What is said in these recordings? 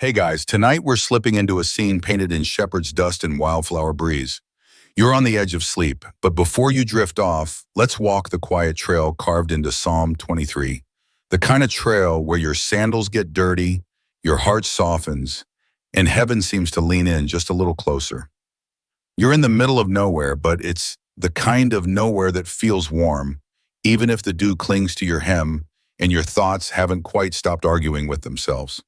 Hey guys, tonight we're slipping into a scene painted in shepherd's dust and wildflower breeze. You're on the edge of sleep, but before you drift off, let's walk the quiet trail carved into Psalm 23. The kind of trail where your sandals get dirty, your heart softens, and heaven seems to lean in just a little closer. You're in the middle of nowhere, but it's the kind of nowhere that feels warm, even if the dew clings to your hem and your thoughts haven't quite stopped arguing with themselves.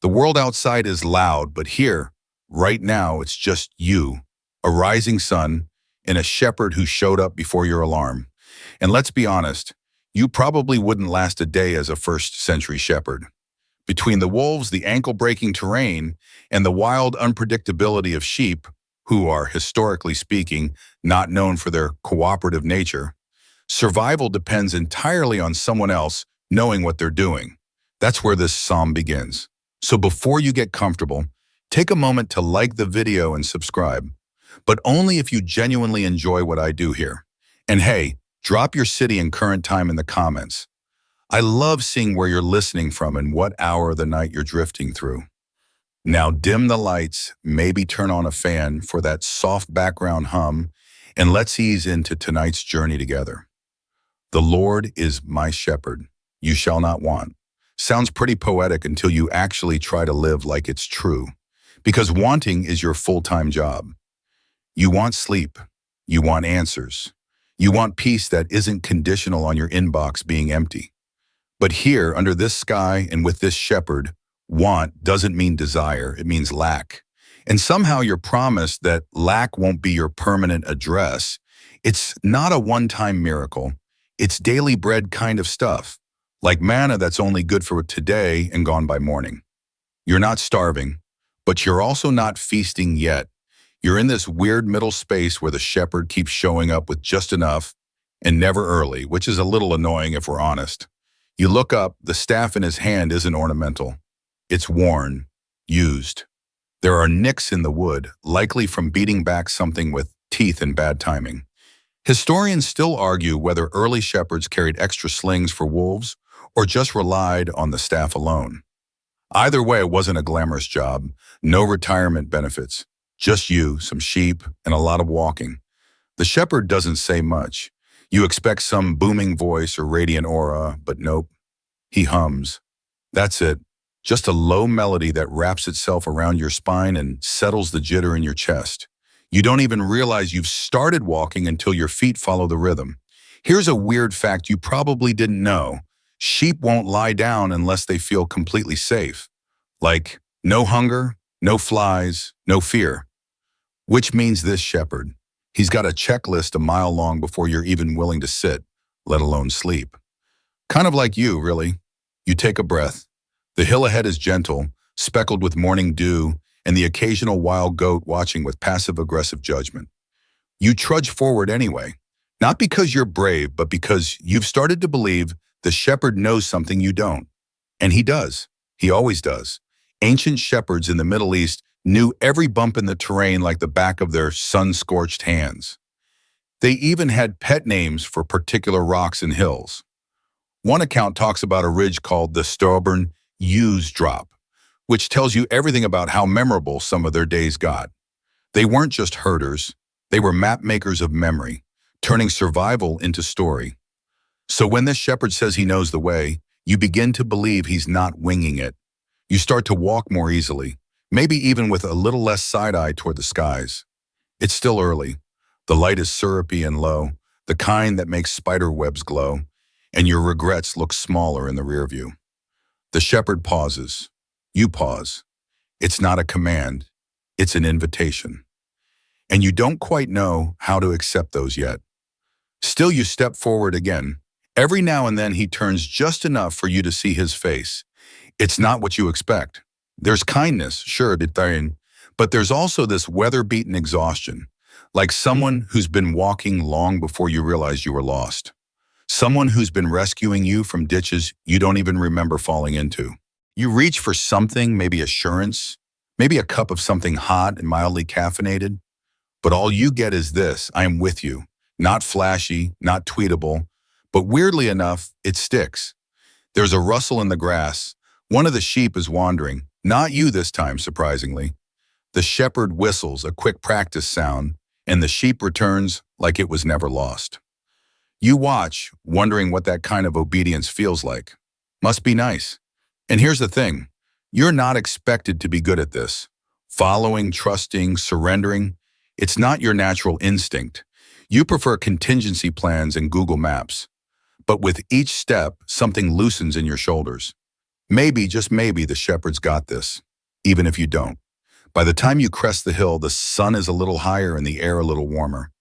The world outside is loud, but here, right now, it's just you, a rising sun, and a shepherd who showed up before your alarm. And let's be honest, you probably wouldn't last a day as a first-century shepherd. Between the wolves, the ankle-breaking terrain, and the wild unpredictability of sheep, who are, historically speaking, not known for their cooperative nature, survival depends entirely on someone else knowing what they're doing. That's where this psalm begins. So before you get comfortable, take a moment to like the video and subscribe, but only if you genuinely enjoy what I do here. And hey, drop your city and current time in the comments. I love seeing where you're listening from and what hour of the night you're drifting through. Now dim the lights, maybe turn on a fan for that soft background hum, and let's ease into tonight's journey together. The Lord is my shepherd, you shall not want. Sounds pretty poetic until you actually try to live like it's true, because wanting is your full-time job. You want sleep, you want answers, you want peace that isn't conditional on your inbox being empty. But here, under this sky and with this shepherd, want doesn't mean desire, it means lack. And somehow you're promised that lack won't be your permanent address. It's not a one-time miracle, it's daily bread kind of stuff. Like manna that's only good for today and gone by morning. You're not starving, but you're also not feasting yet. You're in this weird middle space where the shepherd keeps showing up with just enough and never early, which is a little annoying if we're honest. You look up, the staff in his hand isn't ornamental. It's worn, used. There are nicks in the wood, likely from beating back something with teeth and bad timing. Historians still argue whether early shepherds carried extra slings for wolves or just relied on the staff alone. Either way, it wasn't a glamorous job, no retirement benefits, just you, some sheep, and a lot of walking. The shepherd doesn't say much. You expect some booming voice or radiant aura, but nope. He hums. That's it, just a low melody that wraps itself around your spine and settles the jitter in your chest. You don't even realize you've started walking until your feet follow the rhythm. Here's a weird fact you probably didn't know. Sheep won't lie down unless they feel completely safe. Like, no hunger, no flies, no fear. Which means this shepherd, he's got a checklist a mile long before you're even willing to sit, let alone sleep. Kind of like you, really. You take a breath. The hill ahead is gentle, speckled with morning dew, and the occasional wild goat watching with passive-aggressive judgment. You trudge forward anyway, not because you're brave, but because you've started to believe the shepherd knows something you don't. And he does. He always does. Ancient shepherds in the Middle East knew every bump in the terrain like the back of their sun-scorched hands. They even had pet names for particular rocks and hills. One account talks about a ridge called the stubborn Ewes Drop, which tells you everything about how memorable some of their days got. They weren't just herders. They were map makers of memory, turning survival into story. So when this shepherd says he knows the way, you begin to believe he's not winging it. You start to walk more easily, maybe even with a little less side-eye toward the skies. It's still early. The light is syrupy and low, the kind that makes spider webs glow, and your regrets look smaller in the rear view. The shepherd pauses. You pause. It's not a command. It's an invitation. And you don't quite know how to accept those yet. Still, you step forward again. Every now and then he turns just enough for you to see his face. It's not what you expect. There's kindness, sure, but there's also this weather-beaten exhaustion, like someone who's been walking long before you realized you were lost. Someone who's been rescuing you from ditches you don't even remember falling into. You reach for something, maybe assurance, maybe a cup of something hot and mildly caffeinated, but all you get is this: I am with you. Not flashy, not tweetable, but weirdly enough, it sticks. There's a rustle in the grass. One of the sheep is wandering, Not you this time, surprisingly. The shepherd whistles a quick practice sound, and the sheep returns like it was never lost. You watch, wondering what that kind of obedience feels like. Must be nice. And here's the thing. You're not expected to be good at this. Following, trusting, surrendering, it's not your natural instinct. You prefer contingency plans and Google Maps. But with each step, something loosens in your shoulders. Maybe, just maybe, the shepherd's got this, even if you don't. By the time you crest the hill, the sun is a little higher and the air a little warmer.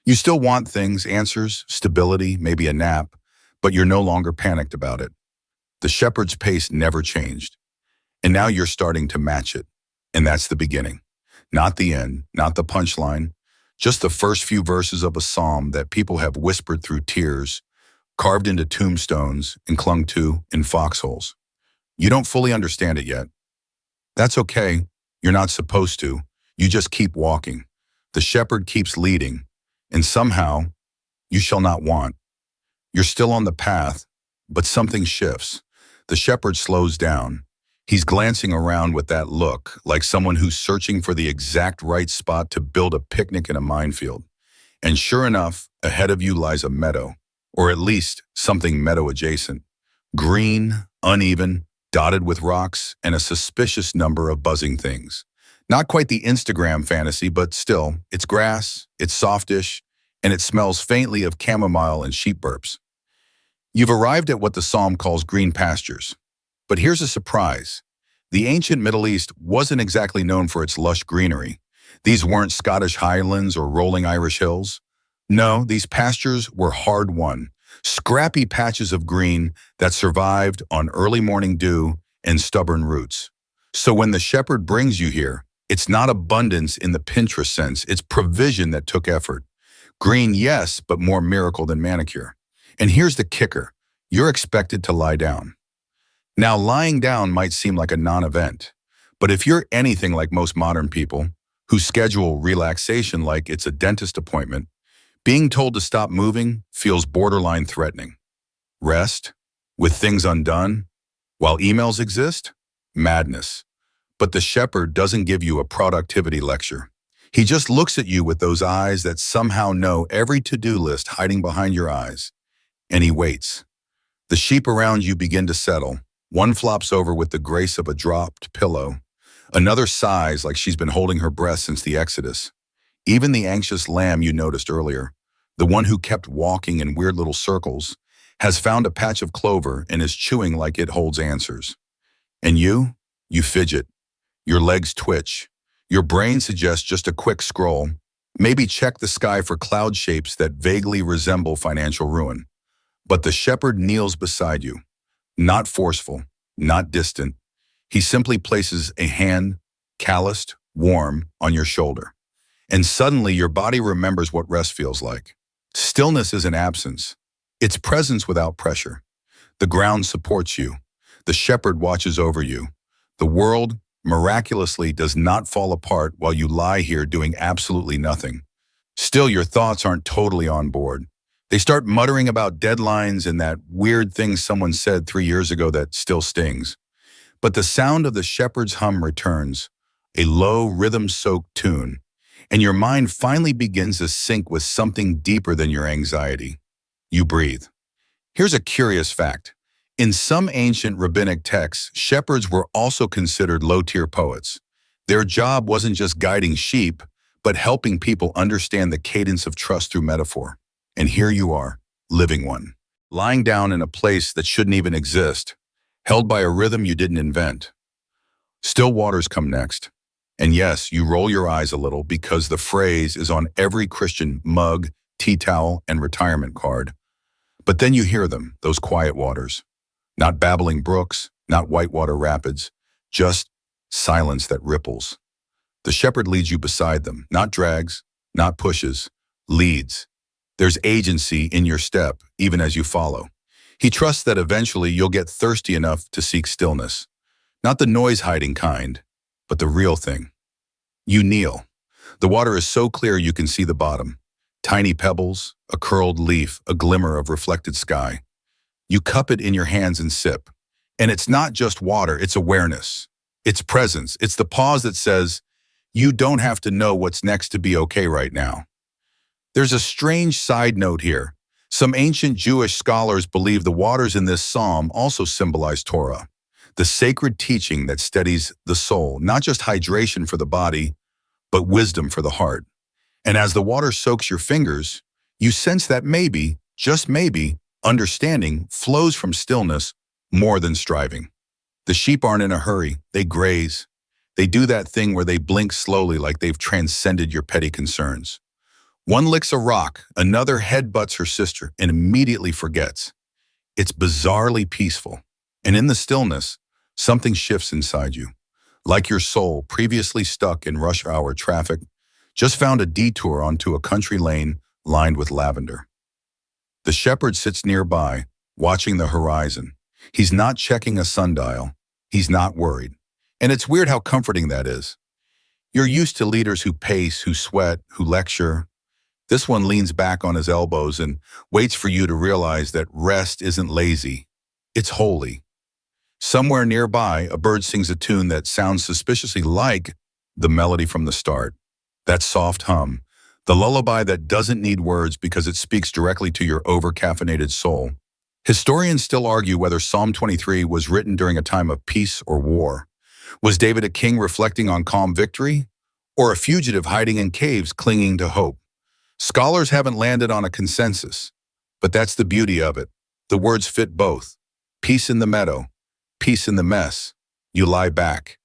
You still want things, answers, stability, maybe a nap, but you're no longer panicked about it. The shepherd's pace never changed. And now you're starting to match it. And that's the beginning. Not the end, not the punchline, just the first few verses of a psalm that people have whispered through tears, carved into tombstones, and clung to in foxholes. You don't fully understand it yet. That's okay. You're not supposed to. You just keep walking. The shepherd keeps leading, and somehow you shall not want. You're still on the path, but something shifts. The shepherd slows down. He's glancing around with that look, like someone who's searching for the exact right spot to build a picnic in a minefield. And sure enough, ahead of you lies a meadow, or at least something meadow adjacent. Green, uneven, dotted with rocks, and a suspicious number of buzzing things. Not quite the Instagram fantasy, but still, it's grass, it's softish, and it smells faintly of chamomile and sheep burps. You've arrived at what the psalm calls green pastures. But here's a surprise. The ancient Middle East wasn't exactly known for its lush greenery. These weren't Scottish highlands or rolling Irish hills. No, these pastures were hard-won, scrappy patches of green that survived on early morning dew and stubborn roots. So when the shepherd brings you here, it's not abundance in the Pinterest sense, it's provision that took effort. Green, yes, but more miracle than manicure. And here's the kicker. You're expected to lie down. Now, lying down might seem like a non-event, but if you're anything like most modern people, who schedule relaxation like it's a dentist appointment, being told to stop moving feels borderline threatening. Rest, with things undone, while emails exist? Madness. But the shepherd doesn't give you a productivity lecture. He just looks at you with those eyes that somehow know every to-do list hiding behind your eyes. And he waits. The sheep around you begin to settle. One flops over with the grace of a dropped pillow. Another sighs like she's been holding her breath since the Exodus. Even the anxious lamb you noticed earlier, the one who kept walking in weird little circles, has found a patch of clover and is chewing like it holds answers. And you fidget. Your legs twitch. Your brain suggests just a quick scroll. Maybe check the sky for cloud shapes that vaguely resemble financial ruin. But the shepherd kneels beside you. Not forceful, not distant. He simply places a hand, calloused, warm, on your shoulder. And suddenly your body remembers what rest feels like. Stillness isn't absence. It's presence without pressure. The ground supports you. The shepherd watches over you. The world, miraculously, does not fall apart while you lie here doing absolutely nothing. Still, your thoughts aren't totally on board. They start muttering about deadlines and that weird thing someone said 3 years ago that still stings. But the sound of the shepherd's hum returns, a low, rhythm-soaked tune, and your mind finally begins to sync with something deeper than your anxiety. You breathe. Here's a curious fact. In some ancient rabbinic texts, shepherds were also considered low-tier poets. Their job wasn't just guiding sheep, but helping people understand the cadence of trust through metaphor. And here you are, living one, lying down in a place that shouldn't even exist, held by a rhythm you didn't invent. Still waters come next. And yes, you roll your eyes a little because the phrase is on every Christian mug, tea towel, and retirement card. But then you hear them, those quiet waters. Not babbling brooks, not whitewater rapids, just silence that ripples. The shepherd leads you beside them, not drags, not pushes, leads. There's agency in your step, even as you follow. He trusts that eventually you'll get thirsty enough to seek stillness. Not the noise-hiding kind, but the real thing. You kneel. The water is so clear you can see the bottom. Tiny pebbles, a curled leaf, a glimmer of reflected sky. You cup it in your hands and sip. And it's not just water, it's awareness. It's presence. It's the pause that says, you don't have to know what's next to be okay right now. There's a strange side note here. Some ancient Jewish scholars believe the waters in this psalm also symbolize Torah, the sacred teaching that steadies the soul, not just hydration for the body, but wisdom for the heart. And as the water soaks your fingers, you sense that maybe, just maybe, understanding flows from stillness more than striving. The sheep aren't in a hurry, they graze. They do that thing where they blink slowly like they've transcended your petty concerns. One licks a rock, another headbutts her sister and immediately forgets. It's bizarrely peaceful. And in the stillness, something shifts inside you. Like your soul, previously stuck in rush hour traffic, just found a detour onto a country lane lined with lavender. The shepherd sits nearby, watching the horizon. He's not checking a sundial. He's not worried. And it's weird how comforting that is. You're used to leaders who pace, who sweat, who lecture. This one leans back on his elbows and waits for you to realize that rest isn't lazy. It's holy. Somewhere nearby, a bird sings a tune that sounds suspiciously like the melody from the start. That soft hum, the lullaby that doesn't need words because it speaks directly to your over-caffeinated soul. Historians still argue whether Psalm 23 was written during a time of peace or war. Was David a king reflecting on calm victory, or a fugitive hiding in caves clinging to hope? Scholars haven't landed on a consensus, but that's the beauty of it. The words fit both. Peace in the meadow, peace in the mess. You lie back.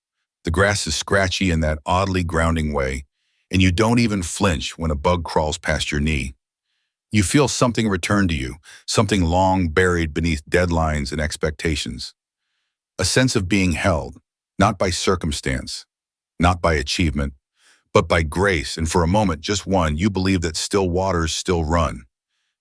The grass is scratchy in that oddly grounding way, and you don't even flinch when a bug crawls past your knee. You feel something return to you, something long buried beneath deadlines and expectations. A sense of being held, not by circumstance, not by achievement, but by grace, and for a moment, just one, you believe that still waters still run,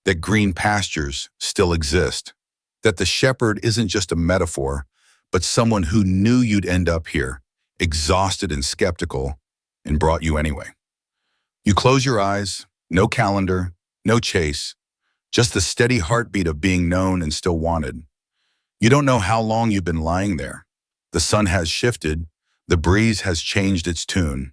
that green pastures still exist, that the shepherd isn't just a metaphor, but someone who knew you'd end up here, exhausted and skeptical, and brought you anyway. You close your eyes, no calendar, no chase, just the steady heartbeat of being known and still wanted. You don't know how long you've been lying there. The sun has shifted, the breeze has changed its tune.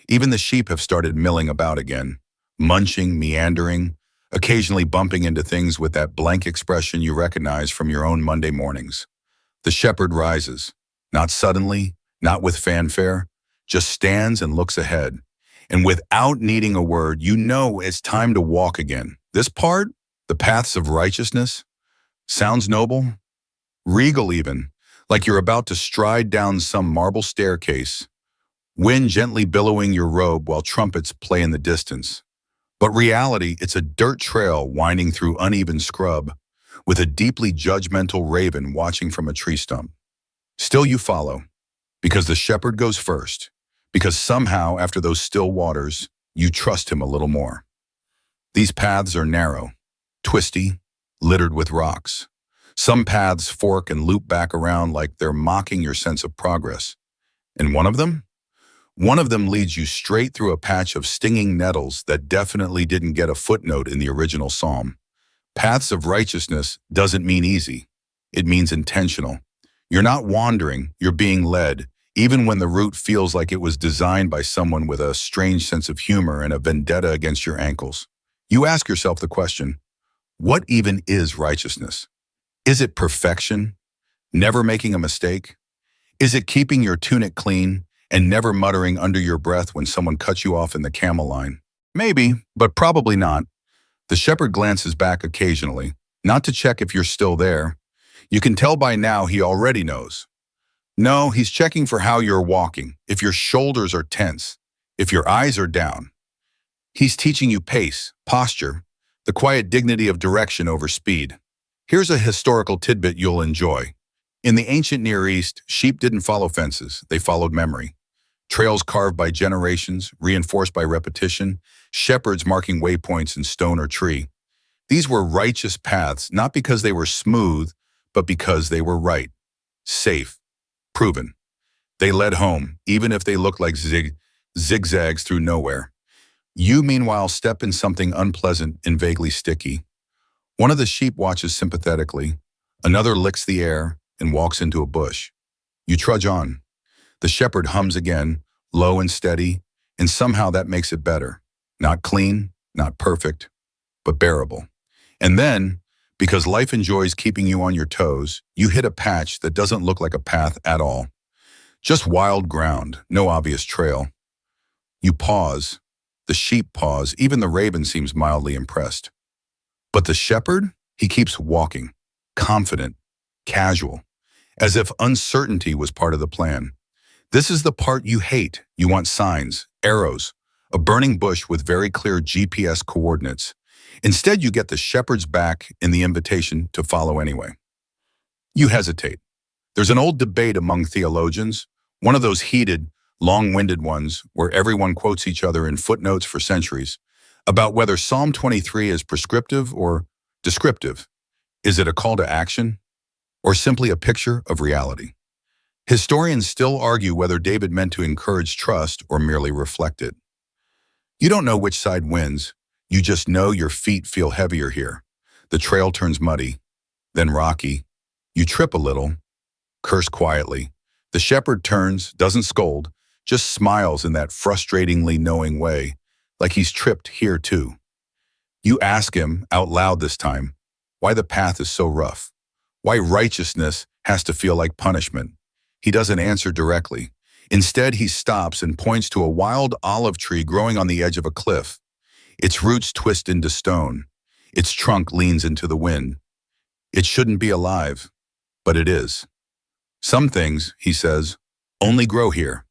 Even the sheep have started milling about again, munching, meandering, occasionally bumping into things with that blank expression you recognize from your own Monday mornings. The shepherd rises, not suddenly, not with fanfare, just stands and looks ahead. And without needing a word, you know it's time to walk again. This part, the paths of righteousness, sounds noble, regal even, like you're about to stride down some marble staircase, wind gently billowing your robe while trumpets play in the distance. But reality, it's a dirt trail winding through uneven scrub, with a deeply judgmental raven watching from a tree stump. Still you follow, because the shepherd goes first, because somehow after those still waters, you trust him a little more. These paths are narrow, twisty, littered with rocks. Some paths fork and loop back around like they're mocking your sense of progress. And one of them leads you straight through a patch of stinging nettles that definitely didn't get a footnote in the original psalm. Paths of righteousness doesn't mean easy. It means intentional. You're not wandering, you're being led, even when the route feels like it was designed by someone with a strange sense of humor and a vendetta against your ankles. You ask yourself the question, what even is righteousness? Is it perfection? Never making a mistake? Is it keeping your tunic clean and never muttering under your breath when someone cuts you off in the camel line? Maybe, but probably not. The shepherd glances back occasionally, not to check if you're still there. You can tell by now he already knows. No, he's checking for how you're walking, if your shoulders are tense, if your eyes are down. He's teaching you pace, posture, the quiet dignity of direction over speed. Here's a historical tidbit you'll enjoy. In the ancient Near East, sheep didn't follow fences, they followed memory. Trails carved by generations, reinforced by repetition, shepherds marking waypoints in stone or tree. These were righteous paths, not because they were smooth, but because they were right, safe, proven. They led home, even if they looked like zigzags through nowhere. You, meanwhile, step in something unpleasant and vaguely sticky. One of the sheep watches sympathetically, another licks the air and walks into a bush. You trudge on. The shepherd hums again, low and steady, and somehow that makes it better. Not clean, not perfect, but bearable. And then, because life enjoys keeping you on your toes, you hit a patch that doesn't look like a path at all. Just wild ground, no obvious trail. You pause. The sheep pause. Even the raven seems mildly impressed. But the shepherd? He keeps walking, confident, casual, as if uncertainty was part of the plan. This is the part you hate. You want signs, arrows, a burning bush with very clear GPS coordinates. Instead, you get the shepherd's back in the invitation to follow anyway. You hesitate. There's an old debate among theologians, one of those heated, long-winded ones where everyone quotes each other in footnotes for centuries, about whether Psalm 23 is prescriptive or descriptive. Is it a call to action or simply a picture of reality? Historians still argue whether David meant to encourage trust or merely reflect it. You don't know which side wins. You just know your feet feel heavier here. The trail turns muddy, then rocky. You trip a little, curse quietly. The shepherd turns, doesn't scold, just smiles in that frustratingly knowing way, like he's tripped here too. You ask him, out loud this time, why the path is so rough, why righteousness has to feel like punishment. He doesn't answer directly. Instead, he stops and points to a wild olive tree growing on the edge of a cliff. Its roots twist into stone. Its trunk leans into the wind. It shouldn't be alive, but it is. Some things, he says, only grow here.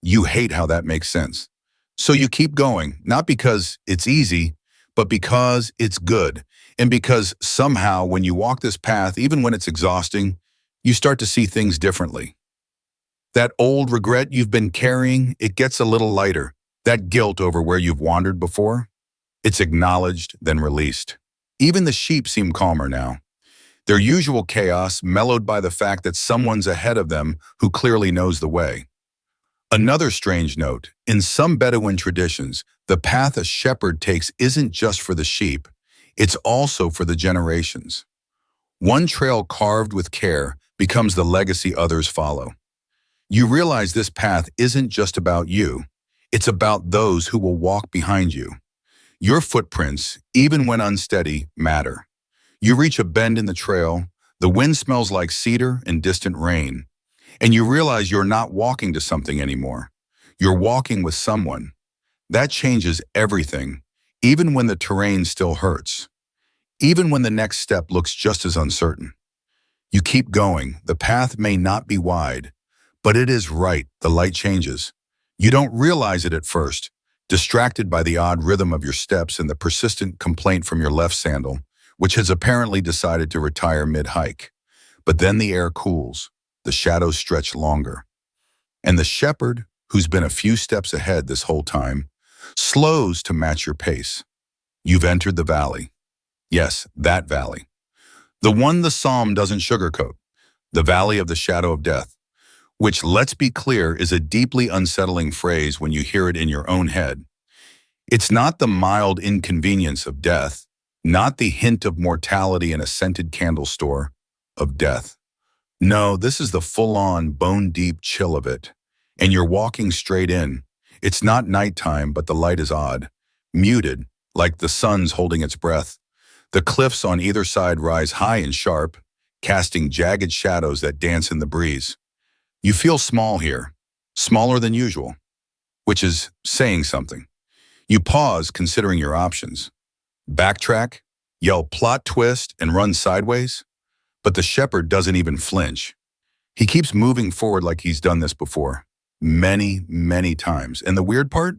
You hate how that makes sense. So you keep going, not because it's easy, but because it's good. And because somehow when you walk this path, even when it's exhausting, you start to see things differently. That old regret you've been carrying, it gets a little lighter. That guilt over where you've wandered before, it's acknowledged, then released. Even the sheep seem calmer now. Their usual chaos mellowed by the fact that someone's ahead of them who clearly knows the way. Another strange note, in some Bedouin traditions, the path a shepherd takes isn't just for the sheep, it's also for the generations. One trail carved with care becomes the legacy others follow. You realize this path isn't just about you, it's about those who will walk behind you. Your footprints, even when unsteady, matter. You reach a bend in the trail, the wind smells like cedar and distant rain, and you realize you're not walking to something anymore. You're walking with someone. That changes everything, even when the terrain still hurts. Even when the next step looks just as uncertain. You keep going. The path may not be wide, but it is right. The light changes. You don't realize it at first, distracted by the odd rhythm of your steps and the persistent complaint from your left sandal, which has apparently decided to retire mid-hike. But then the air cools, the shadows stretch longer, and the shepherd, who's been a few steps ahead this whole time, slows to match your pace. You've entered the valley. Yes, that valley. The one the psalm doesn't sugarcoat, the valley of the shadow of death, which, let's be clear, is a deeply unsettling phrase when you hear it in your own head. It's not the mild inconvenience of death, not the hint of mortality in a scented candle store of death. No, this is the full-on, bone-deep chill of it. And you're walking straight in. It's not nighttime, but the light is odd, muted, like the sun's holding its breath. The cliffs on either side rise high and sharp, casting jagged shadows that dance in the breeze. You feel small here, smaller than usual, which is saying something. You pause, considering your options. Backtrack, yell plot twist, and run sideways? But the shepherd doesn't even flinch. He keeps moving forward like he's done this before. Many, many times. And the weird part?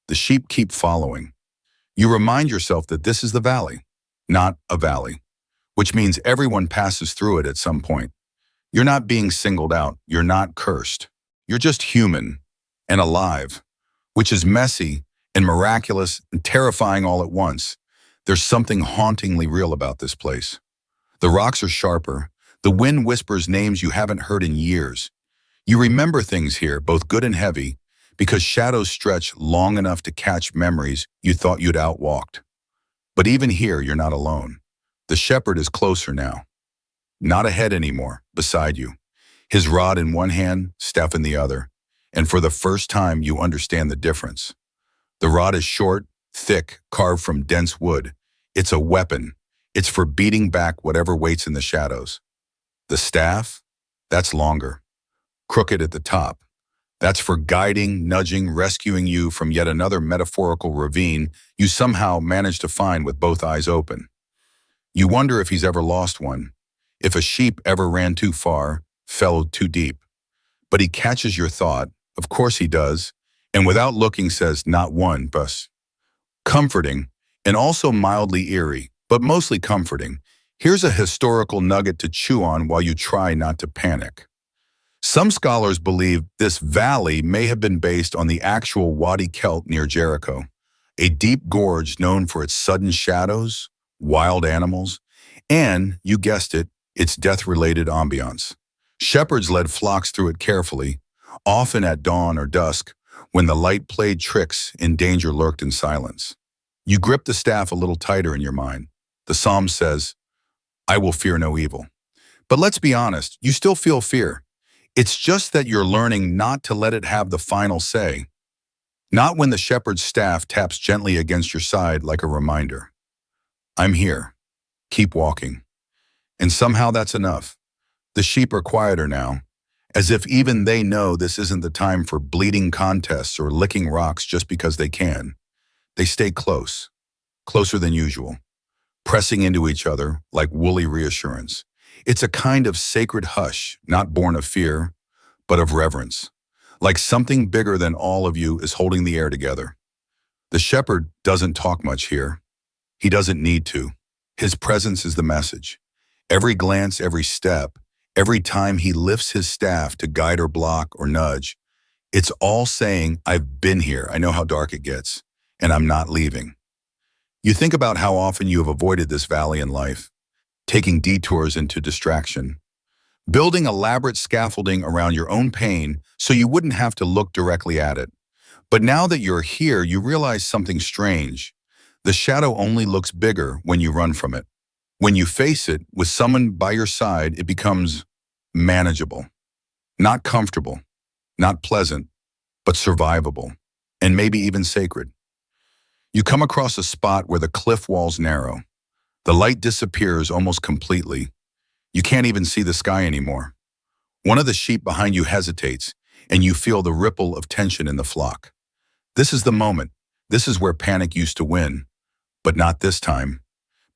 The sheep keep following. You remind yourself that this is the valley, not a valley, which means everyone passes through it at some point. You're not being singled out. You're not cursed. You're just human and alive, which is messy and miraculous and terrifying all at once. There's something hauntingly real about this place. The rocks are sharper. The wind whispers names you haven't heard in years. You remember things here, both good and heavy, because shadows stretch long enough to catch memories you thought you'd outwalked. But even here, you're not alone. The shepherd is closer now. Not ahead anymore, beside you. His rod in one hand, staff in the other. and for the first time you understand the difference. The rod is short, thick, carved from dense wood. It's a weapon. It's for beating back whatever waits in the shadows. The staff? That's longer, crooked at the top. That's for guiding, nudging, rescuing you from yet another metaphorical ravine you somehow manage to find with both eyes open. You wonder if he's ever lost one, if a sheep ever ran too far, fell too deep. But he catches your thought, of course he does, and without looking says not one, but comforting, and also mildly eerie, but mostly comforting. Here's a historical nugget to chew on while you try not to panic. Some scholars believe this valley may have been based on the actual Wadi Kelt near Jericho, a deep gorge known for its sudden shadows, wild animals, and, you guessed it, its death-related ambiance. Shepherds led flocks through it carefully, often at dawn or dusk, when the light played tricks and danger lurked in silence. You grip the staff a little tighter in your mind. The psalm says, "I will fear no evil." But let's be honest, you still feel fear. It's just that you're learning not to let it have the final say. Not when the shepherd's staff taps gently against your side like a reminder. I'm here. Keep walking. And somehow that's enough. The sheep are quieter now, as if even they know this isn't the time for bleeding contests or licking rocks just because they can. They stay close, closer than usual, pressing into each other like woolly reassurance. It's a kind of sacred hush, not born of fear, but of reverence, like something bigger than all of you is holding the air together. The shepherd doesn't talk much here. He doesn't need to. His presence is the message. Every glance, every step, every time he lifts his staff to guide or block or nudge, it's all saying, I've been here, I know how dark it gets, and I'm not leaving. You think about how often you have avoided this valley in life, taking detours into distraction, building elaborate scaffolding around your own pain so you wouldn't have to look directly at it. But now that you're here, you realize something strange. The shadow only looks bigger when you run from it. When you face it with someone by your side, it becomes manageable, not comfortable, not pleasant, but survivable, and maybe even sacred. You come across a spot where the cliff walls narrow. The light disappears almost completely. You can't even see the sky anymore. One of the sheep behind you hesitates, and you feel the ripple of tension in the flock. This is the moment. This is where panic used to win, but not this time.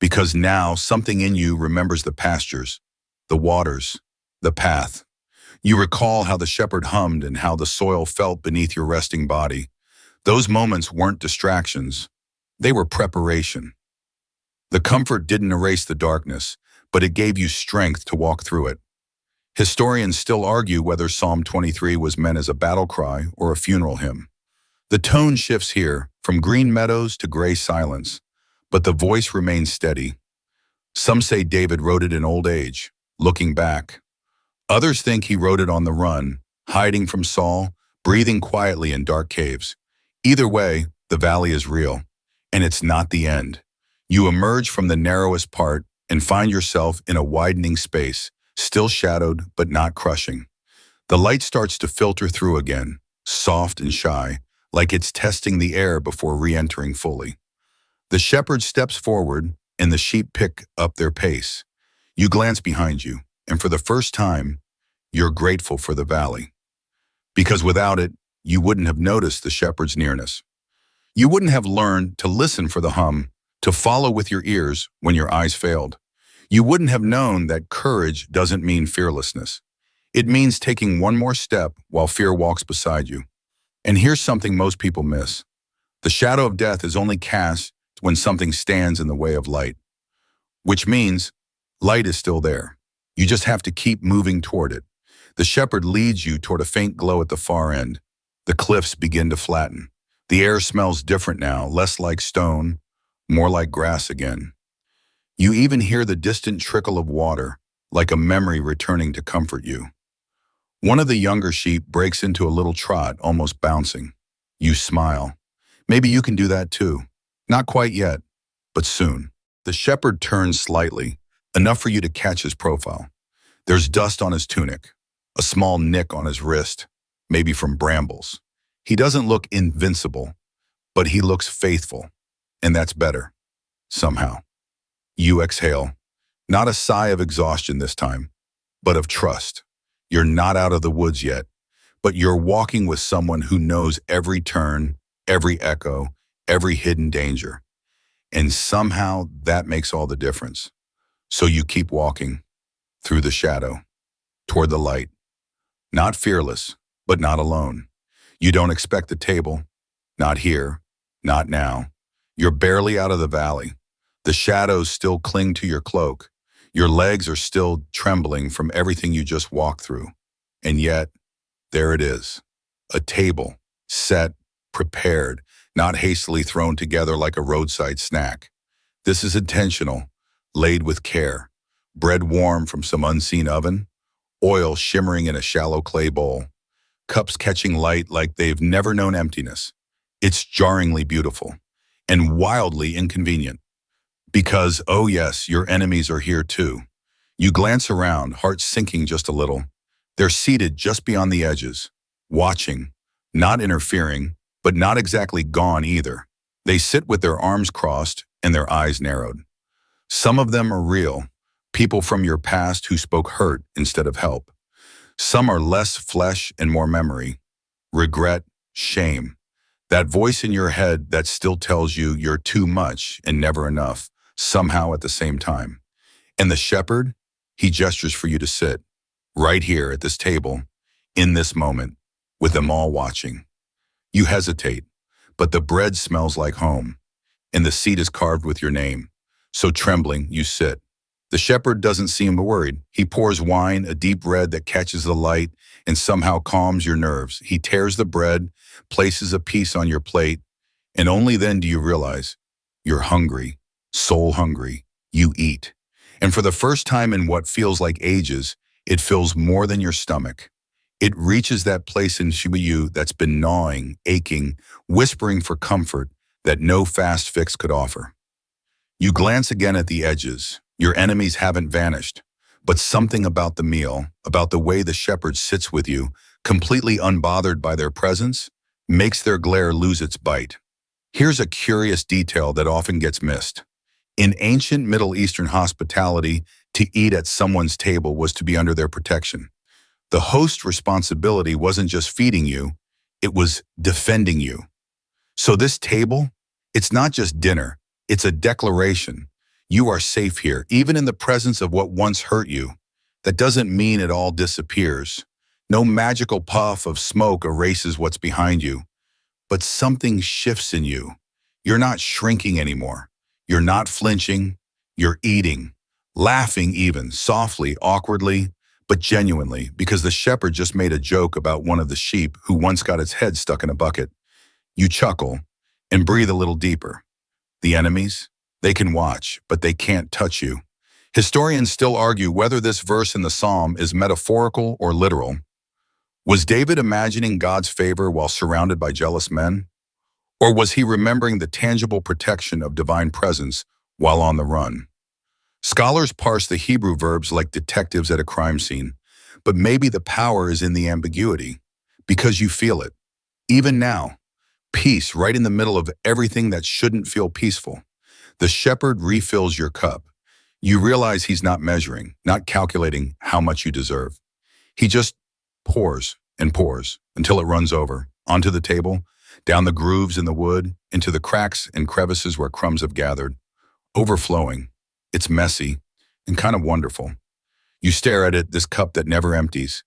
Because now something in you remembers the pastures, the waters, the path. You recall how the shepherd hummed and how the soil felt beneath your resting body. Those moments weren't distractions. They were preparation. The comfort didn't erase the darkness, but it gave you strength to walk through it. Historians still argue whether Psalm 23 was meant as a battle cry or a funeral hymn. The tone shifts here, from green meadows to gray silence, but the voice remains steady. Some say David wrote it in old age, looking back. Others think he wrote it on the run, hiding from Saul, breathing quietly in dark caves. Either way, the valley is real, and it's not the end. You emerge from the narrowest part and find yourself in a widening space, still shadowed but not crushing. The light starts to filter through again, soft and shy, like it's testing the air before re-entering fully. The shepherd steps forward, and the sheep pick up their pace. You glance behind you, and for the first time, you're grateful for the valley. Because without it, you wouldn't have noticed the shepherd's nearness. You wouldn't have learned to listen for the hum, to follow with your ears when your eyes failed. You wouldn't have known that courage doesn't mean fearlessness. It means taking one more step while fear walks beside you. And here's something most people miss. The shadow of death is only cast when something stands in the way of light, which means light is still there. You just have to keep moving toward it. The shepherd leads you toward a faint glow at the far end. The cliffs begin to flatten. The air smells different now, less like stone, more like grass again. You even hear the distant trickle of water, like a memory returning to comfort you. One of the younger sheep breaks into a little trot, almost bouncing. You smile. Maybe you can do that too. Not quite yet, but soon. The shepherd turns slightly, enough for you to catch his profile. There's dust on his tunic, a small nick on his wrist, maybe from brambles. He doesn't look invincible, but he looks faithful, and that's better, somehow. You exhale, not a sigh of exhaustion this time, but of trust. You're not out of the woods yet, but you're walking with someone who knows every turn, every echo, every hidden danger. And somehow that makes all the difference. So you keep walking through the shadow, toward the light, not fearless, but not alone. You don't expect the table, not here, not now. You're barely out of the valley. The shadows still cling to your cloak. Your legs are still trembling from everything you just walked through. And yet, there it is, a table, set, prepared, not hastily thrown together like a roadside snack. This is intentional, laid with care. Bread warm from some unseen oven, oil shimmering in a shallow clay bowl, cups catching light like they've never known emptiness. It's jarringly beautiful and wildly inconvenient. Because, oh yes, your enemies are here too. You glance around, heart sinking just a little. They're seated just beyond the edges, watching, not interfering, but not exactly gone either. They sit with their arms crossed and their eyes narrowed. Some of them are real, people from your past who spoke hurt instead of help. Some are less flesh and more memory, regret, shame. That voice in your head that still tells you you're too much and never enough, somehow at the same time. And the shepherd, he gestures for you to sit, right here at this table, in this moment, with them all watching. You hesitate, but the bread smells like home, and the seat is carved with your name. So trembling, you sit. The shepherd doesn't seem worried. He pours wine, a deep red that catches the light and somehow calms your nerves. He tears the bread, places a piece on your plate, and only then do you realize you're hungry, soul hungry. You eat. And for the first time in what feels like ages, it fills more than your stomach. It reaches that place in you that's been gnawing, aching, whispering for comfort that no fast fix could offer. You glance again at the edges. Your enemies haven't vanished, but something about the meal, about the way the shepherd sits with you, completely unbothered by their presence, makes their glare lose its bite. Here's a curious detail that often gets missed. In ancient Middle Eastern hospitality, to eat at someone's table was to be under their protection. The host's responsibility wasn't just feeding you, it was defending you. So this table, it's not just dinner, it's a declaration. You are safe here, even in the presence of what once hurt you. That doesn't mean it all disappears. No magical puff of smoke erases what's behind you, but something shifts in you. You're not shrinking anymore. You're not flinching. You're eating, laughing even, softly, awkwardly, but genuinely, because the shepherd just made a joke about one of the sheep who once got its head stuck in a bucket. You chuckle and breathe a little deeper. The enemies? They can watch, but they can't touch you. Historians still argue whether this verse in the psalm is metaphorical or literal. Was David imagining God's favor while surrounded by jealous men? Or was he remembering the tangible protection of divine presence while on the run? Scholars parse the Hebrew verbs like detectives at a crime scene, but maybe the power is in the ambiguity, because you feel it. Even now, peace right in the middle of everything that shouldn't feel peaceful. The shepherd refills your cup. You realize he's not measuring, not calculating how much you deserve. He just pours and pours until it runs over, onto the table, down the grooves in the wood, into the cracks and crevices where crumbs have gathered. Overflowing. It's messy and kind of wonderful. You stare at it, this cup that never empties,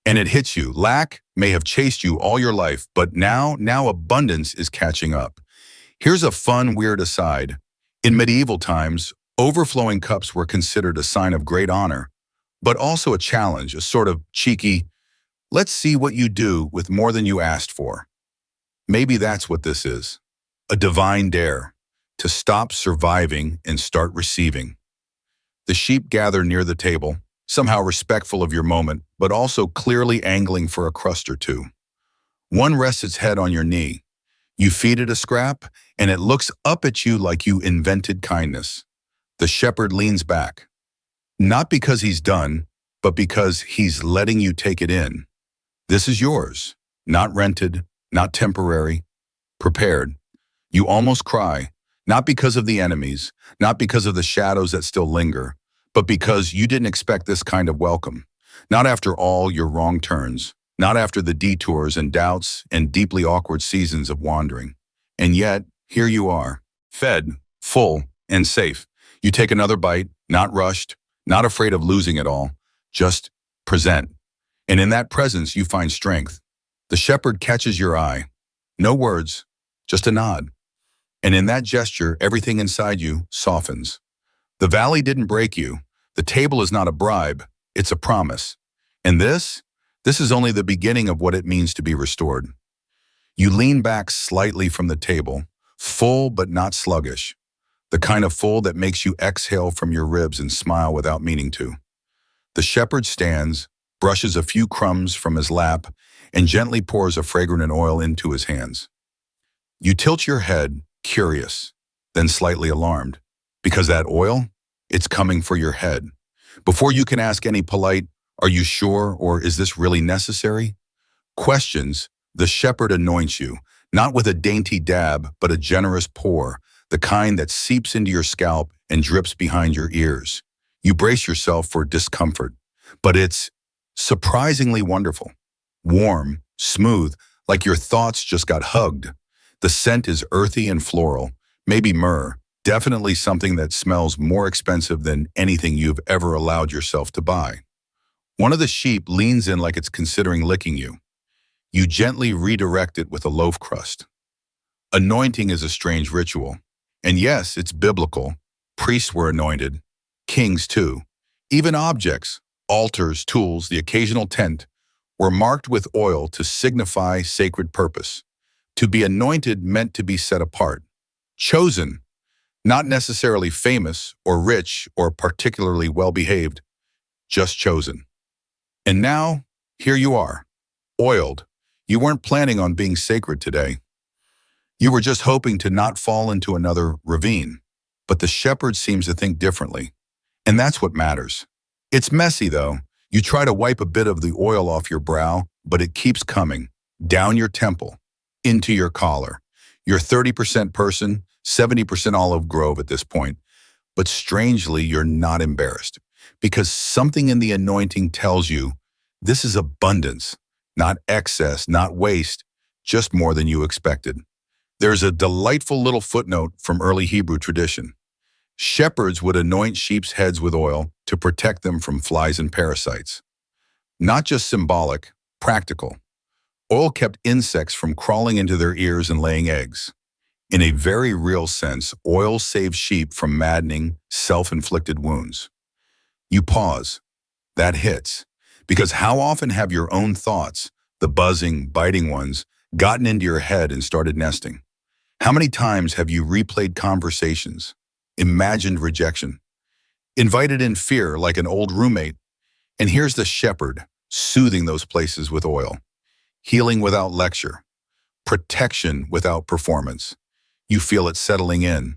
and it hits you. Lack may have chased you all your life, but now abundance is catching up. Here's a fun, weird aside. In medieval times, overflowing cups were considered a sign of great honor, but also a challenge, a sort of cheeky, let's see what you do with more than you asked for. Maybe that's what this is. A divine dare to stop surviving and start receiving. The sheep gather near the table, somehow respectful of your moment, but also clearly angling for a crust or two. One rests its head on your knee. You feed it a scrap, and it looks up at you like you invented kindness. The shepherd leans back, not because he's done, but because he's letting you take it in. This is yours. not rented, not temporary, prepared. You almost cry, not because of the enemies, not because of the shadows that still linger, but because you didn't expect this kind of welcome. Not after all your wrong turns, not after the detours and doubts and deeply awkward seasons of wandering. And yet, here you are, fed, full, and safe. You take another bite, not rushed, not afraid of losing it all, just present. And in that presence, you find strength. The shepherd catches your eye. No words, just a nod. And in that gesture, everything inside you softens. The valley didn't break you. The table is not a bribe, it's a promise. And this is only the beginning of what it means to be restored. You lean back slightly from the table, full but not sluggish. The kind of full that makes you exhale from your ribs and smile without meaning to. The shepherd stands, brushes a few crumbs from his lap, and gently pours a fragrant oil into his hands. You tilt your head, curious, then slightly alarmed, because that oil, it's coming for your head. Before you can ask any polite, "Are you sure?" or "Is this really necessary?" questions, the shepherd anoints you, not with a dainty dab, but a generous pour, the kind that seeps into your scalp and drips behind your ears. You brace yourself for discomfort, but it's surprisingly wonderful. Warm, smooth, like your thoughts just got hugged. The scent is earthy and floral, maybe myrrh, definitely something that smells more expensive than anything you've ever allowed yourself to buy. One of the sheep leans in like it's considering licking you. You gently redirect it with a loaf crust. Anointing is a strange ritual. And yes, it's biblical. Priests were anointed. Kings too. Even objects, altars, tools, the occasional tent, were marked with oil to signify sacred purpose. To be anointed meant to be set apart. Chosen, not necessarily famous or rich or particularly well-behaved, just chosen. And now, here you are, oiled. You weren't planning on being sacred today. You were just hoping to not fall into another ravine. But the shepherd seems to think differently. And that's what matters. It's messy, though. You try to wipe a bit of the oil off your brow, but it keeps coming, down your temple, into your collar. You're 30% person, 70% olive grove at this point. But strangely, you're not embarrassed, because something in the anointing tells you this is abundance, not excess, not waste, just more than you expected. There's a delightful little footnote from early Hebrew tradition. Shepherds would anoint sheep's heads with oil to protect them from flies and parasites. Not just symbolic, practical. Oil kept insects from crawling into their ears and laying eggs. In a very real sense, oil saved sheep from maddening, self-inflicted wounds. You pause. That hits. Because how often have your own thoughts, the buzzing, biting ones, gotten into your head and started nesting? How many times have you replayed conversations, imagined rejection, invited in fear like an old roommate? And here's the shepherd, soothing those places with oil, healing without lecture, protection without performance. You feel it settling in,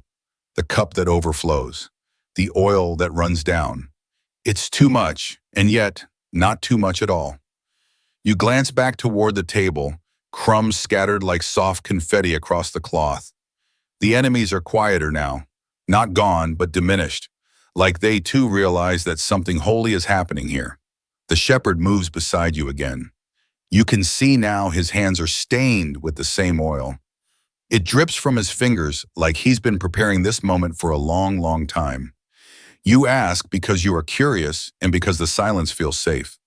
the cup that overflows, the oil that runs down. It's too much, and yet not too much at all. You glance back toward the table, crumbs scattered like soft confetti across the cloth. The enemies are quieter now, not gone, but diminished, like they too realize that something holy is happening here. The shepherd moves beside you again. You can see now his hands are stained with the same oil. It drips from his fingers like he's been preparing this moment for a long, long time. You ask because you are curious and because the silence feels safe.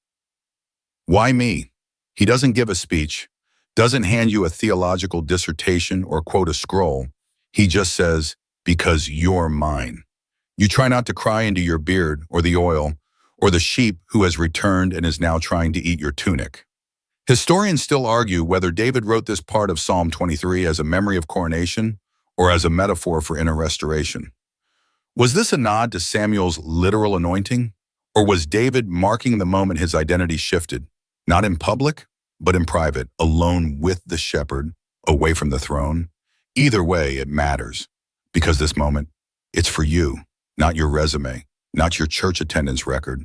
Why me? He doesn't give a speech, doesn't hand you a theological dissertation or quote a scroll. He just says, because you're mine. You try not to cry into your beard or the oil or the sheep who has returned and is now trying to eat your tunic. Historians still argue whether David wrote this part of Psalm 23 as a memory of coronation or as a metaphor for inner restoration. Was this a nod to Samuel's literal anointing? Or was David marking the moment his identity shifted, not in public, but in private, alone with the shepherd, away from the throne? Either way, it matters, because this moment, it's for you, not your resume, not your church attendance record,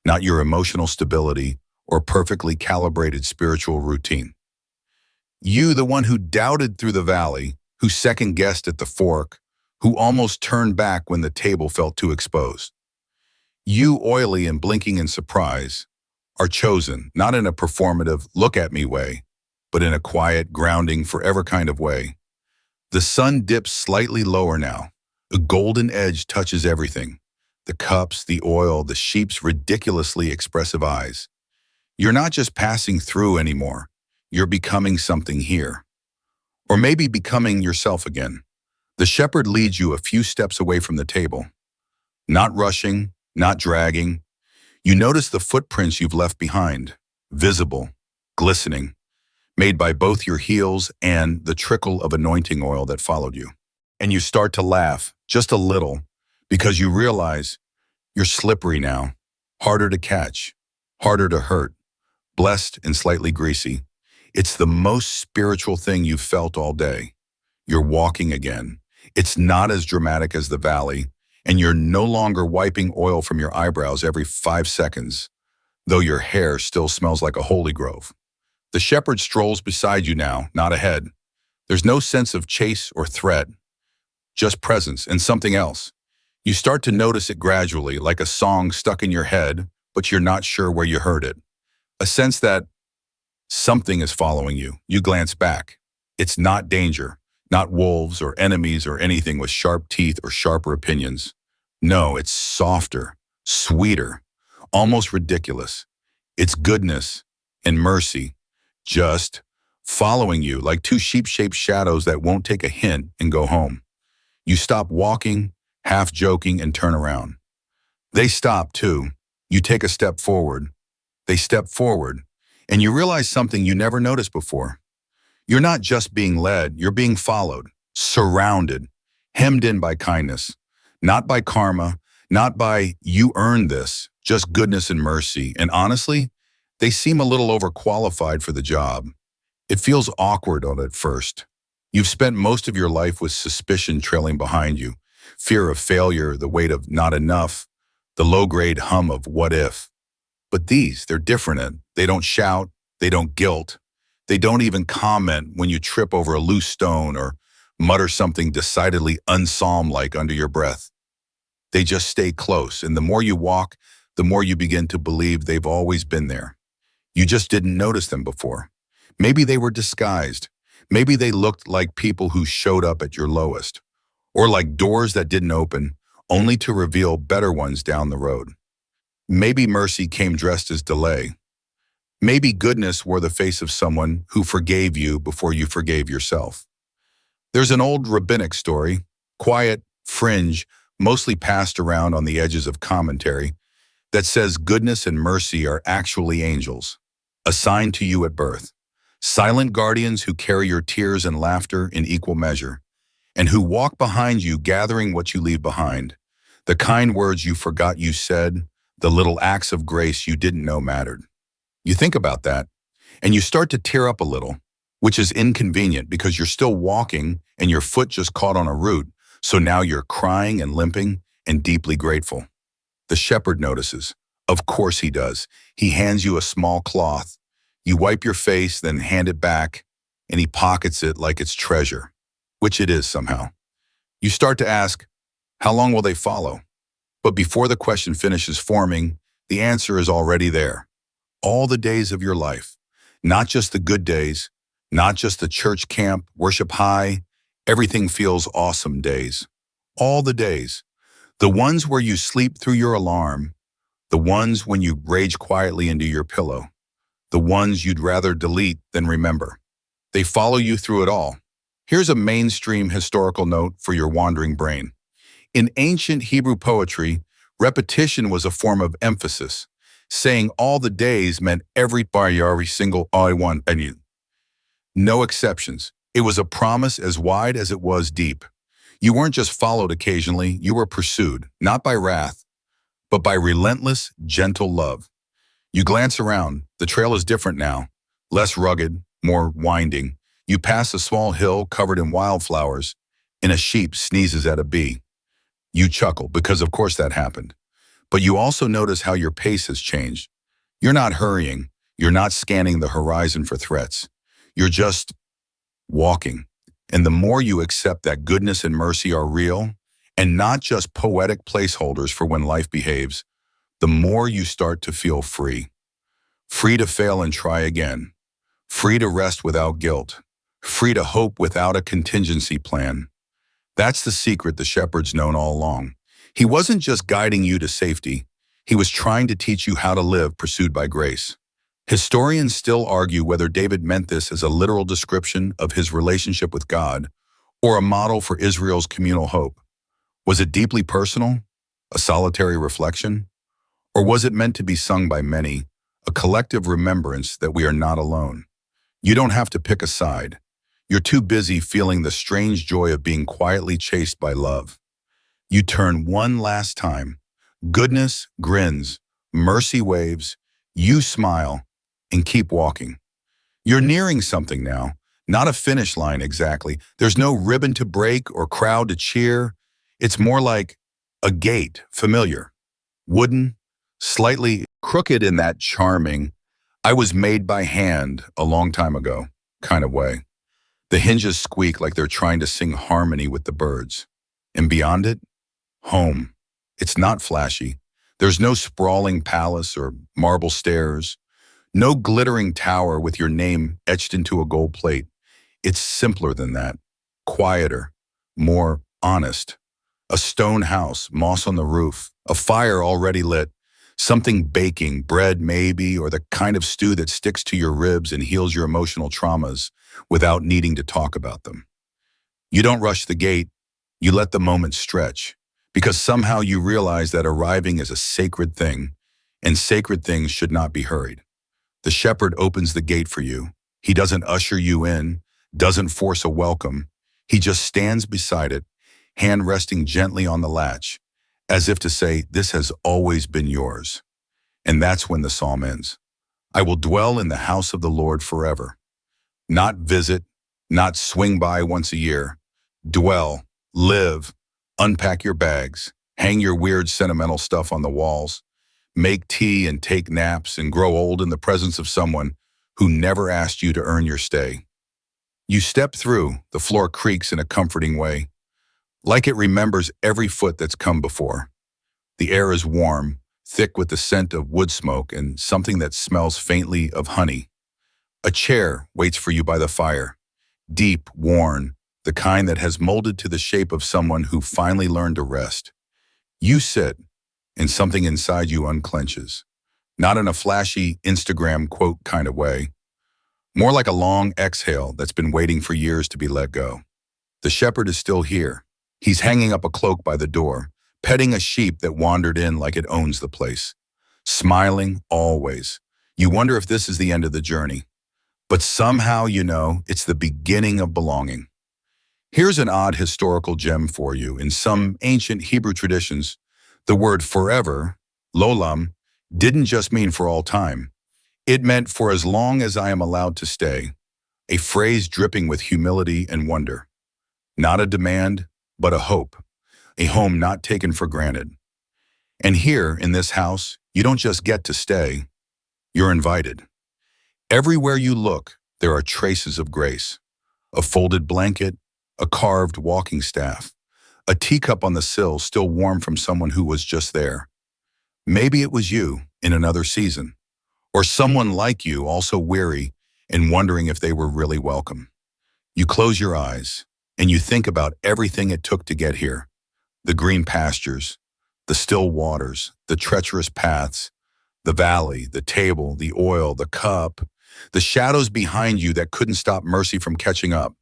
not your emotional stability or perfectly calibrated spiritual routine. You, the one who doubted through the valley, who second-guessed at the fork, who almost turned back when the table felt too exposed. You, oily and blinking in surprise, are chosen, not in a performative, look-at-me way, but in a quiet, grounding, forever kind of way. The sun dips slightly lower now. A golden edge touches everything. The cups, the oil, the sheep's ridiculously expressive eyes. You're not just passing through anymore. You're becoming something here. Or maybe becoming yourself again. The shepherd leads you a few steps away from the table. Not rushing, not dragging. You notice the footprints you've left behind, visible, glistening, made by both your heels and the trickle of anointing oil that followed you. And you start to laugh, just a little, because you realize you're slippery now, harder to catch, harder to hurt, blessed and slightly greasy. It's the most spiritual thing you've felt all day. You're walking again. It's not as dramatic as the valley, and you're no longer wiping oil from your eyebrows every 5 seconds, though your hair still smells like a holy grove. The shepherd strolls beside you now, not ahead. There's no sense of chase or threat, just presence and something else. You start to notice it gradually, like a song stuck in your head, but you're not sure where you heard it. A sense that something is following you. You glance back. It's not danger, not wolves or enemies or anything with sharp teeth or sharper opinions. No, it's softer, sweeter, almost ridiculous. It's goodness and mercy, just following you like two sheep-shaped shadows that won't take a hint and go home. You stop walking, half joking, and turn around. They stop too. You take a step forward. They step forward, and you realize something you never noticed before. You're not just being led, you're being followed, surrounded, hemmed in by kindness, not by karma, not by you earned this, just goodness and mercy. And honestly, they seem a little overqualified for the job. It feels awkward on at first. You've spent most of your life with suspicion trailing behind you, fear of failure, the weight of not enough, the low-grade hum of what if. But they're different. They don't shout, they don't guilt, they don't even comment when you trip over a loose stone or mutter something decidedly unpsalm-like under your breath. They just stay close, and the more you walk, the more you begin to believe they've always been there. You just didn't notice them before. Maybe they were disguised. Maybe they looked like people who showed up at your lowest, or like doors that didn't open, only to reveal better ones down the road. Maybe mercy came dressed as delay. Maybe goodness wore the face of someone who forgave you before you forgave yourself. There's an old rabbinic story, quiet, fringe, mostly passed around on the edges of commentary, that says goodness and mercy are actually angels, assigned to you at birth, silent guardians who carry your tears and laughter in equal measure, and who walk behind you gathering what you leave behind, the kind words you forgot you said, the little acts of grace you didn't know mattered. You think about that, and you start to tear up a little, which is inconvenient because you're still walking and your foot just caught on a root, so now you're crying and limping and deeply grateful. The shepherd notices. Of course he does. He hands you a small cloth. You wipe your face, then hand it back, and he pockets it like it's treasure, which it is somehow. You start to ask, how long will they follow? But before the question finishes forming, the answer is already there. All the days of your life, not just the good days, not just the church camp, worship high, everything feels awesome days. All the days, the ones where you sleep through your alarm, the ones when you rage quietly into your pillow, the ones you'd rather delete than remember. They follow you through it all. Here's a mainstream historical note for your wandering brain. In ancient Hebrew poetry, repetition was a form of emphasis. Saying all the days meant every single I want and you. No exceptions. It was a promise as wide as it was deep. You weren't just followed occasionally, you were pursued, not by wrath, but by relentless, gentle love. You glance around. The trail is different now, less rugged, more winding. You pass a small hill covered in wildflowers, and a sheep sneezes at a bee. You chuckle, because of course that happened. But you also notice how your pace has changed. You're not hurrying. You're not scanning the horizon for threats. You're just walking. And the more you accept that goodness and mercy are real, and not just poetic placeholders for when life behaves, the more you start to feel free. Free to fail and try again. Free to rest without guilt. Free to hope without a contingency plan. That's the secret the shepherd's known all along. He wasn't just guiding you to safety. He was trying to teach you how to live pursued by grace. Historians still argue whether David meant this as a literal description of his relationship with God or a model for Israel's communal hope. Was it deeply personal, a solitary reflection? Or was it meant to be sung by many, a collective remembrance that we are not alone? You don't have to pick a side. You're too busy feeling the strange joy of being quietly chased by love. You turn one last time. Goodness grins, mercy waves, you smile, and keep walking. You're nearing something now, not a finish line exactly. There's no ribbon to break or crowd to cheer. It's more like a gate, familiar, wooden, slightly crooked in that charming, I was made by hand a long time ago kind of way. The hinges squeak like they're trying to sing harmony with the birds. And beyond it, home. It's not flashy. There's no sprawling palace or marble stairs, no glittering tower with your name etched into a gold plate. It's simpler than that, quieter, more honest. A stone house, moss on the roof, a fire already lit, something baking, bread maybe, or the kind of stew that sticks to your ribs and heals your emotional traumas without needing to talk about them. You don't rush the gate, you let the moment stretch, because somehow you realize that arriving is a sacred thing, and sacred things should not be hurried. The shepherd opens the gate for you. He doesn't usher you in, doesn't force a welcome. He just stands beside it, hand resting gently on the latch, as if to say, this has always been yours. And that's when the psalm ends. I will dwell in the house of the Lord forever. Not visit, not swing by once a year. Dwell, live, unpack your bags, hang your weird sentimental stuff on the walls, make tea and take naps and grow old in the presence of someone who never asked you to earn your stay. You step through, the floor creaks in a comforting way, like it remembers every foot that's come before. The air is warm, thick with the scent of wood smoke and something that smells faintly of honey. A chair waits for you by the fire, deep, worn, the kind that has molded to the shape of someone who finally learned to rest. You sit, and something inside you unclenches, not in a flashy Instagram quote kind of way, more like a long exhale that's been waiting for years to be let go. The shepherd is still here. He's hanging up a cloak by the door, petting a sheep that wandered in like it owns the place. Smiling always. You wonder if this is the end of the journey. But somehow you know it's the beginning of belonging. Here's an odd historical gem for you. In some ancient Hebrew traditions, the word forever, lolam, didn't just mean for all time. It meant for as long as I am allowed to stay, a phrase dripping with humility and wonder. Not a demand, but a hope, a home not taken for granted. And here, in this house, you don't just get to stay, you're invited. Everywhere you look, there are traces of grace. A folded blanket, a carved walking staff, a teacup on the sill still warm from someone who was just there. Maybe it was you in another season, or someone like you also weary and wondering if they were really welcome. You close your eyes, and you think about everything it took to get here. The green pastures, the still waters, the treacherous paths, the valley, the table, the oil, the cup, the shadows behind you that couldn't stop mercy from catching up.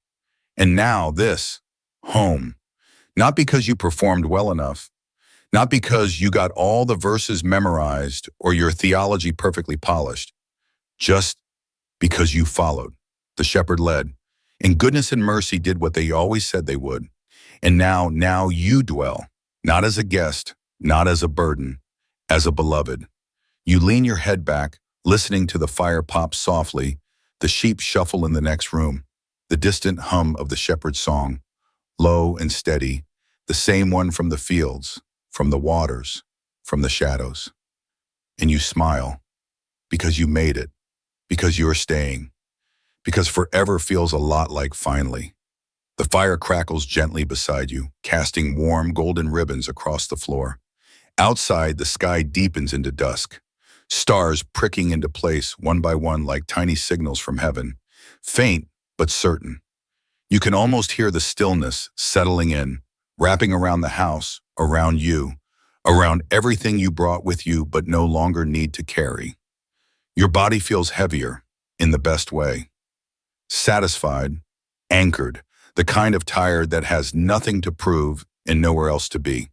And now this, home. Not because you performed well enough, not because you got all the verses memorized or your theology perfectly polished, just because you followed. The shepherd led, and goodness and mercy did what they always said they would. And now you dwell, not as a guest, not as a burden, as a beloved. You lean your head back, listening to the fire pop softly, the sheep shuffle in the next room, the distant hum of the shepherd's song, low and steady, the same one from the fields, from the waters, from the shadows. And you smile, because you made it, because you're staying, because forever feels a lot like finally. The fire crackles gently beside you, casting warm golden ribbons across the floor. Outside, the sky deepens into dusk, stars pricking into place one by one like tiny signals from heaven, faint but certain. You can almost hear the stillness settling in, wrapping around the house, around you, around everything you brought with you but no longer need to carry. Your body feels heavier, in the best way. Satisfied, anchored, the kind of tired that has nothing to prove and nowhere else to be.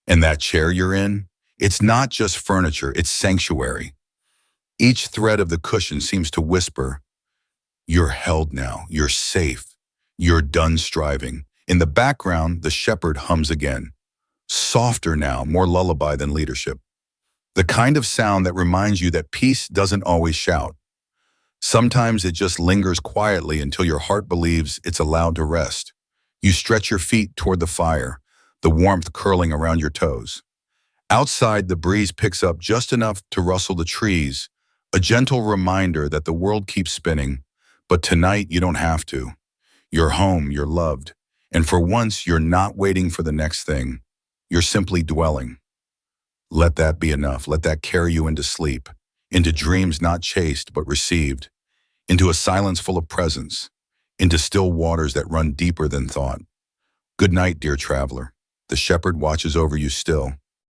And that chair you're in, it's not just furniture, it's sanctuary. Each thread of the cushion seems to whisper, "You're held now, you're safe, you're done striving." In the background, the shepherd hums again. Softer now, more lullaby than leadership. The kind of sound that reminds you that peace doesn't always shout. Sometimes it just lingers quietly until your heart believes it's allowed to rest. You stretch your feet toward the fire, the warmth curling around your toes. Outside, the breeze picks up just enough to rustle the trees, a gentle reminder that the world keeps spinning, but tonight you don't have to. You're home, you're loved, and for once you're not waiting for the next thing. You're simply dwelling. Let that be enough. Let that carry you into sleep, into dreams not chased but received, into a silence full of presence, into still waters that run deeper than thought. Good night, dear traveler. The shepherd watches over you still,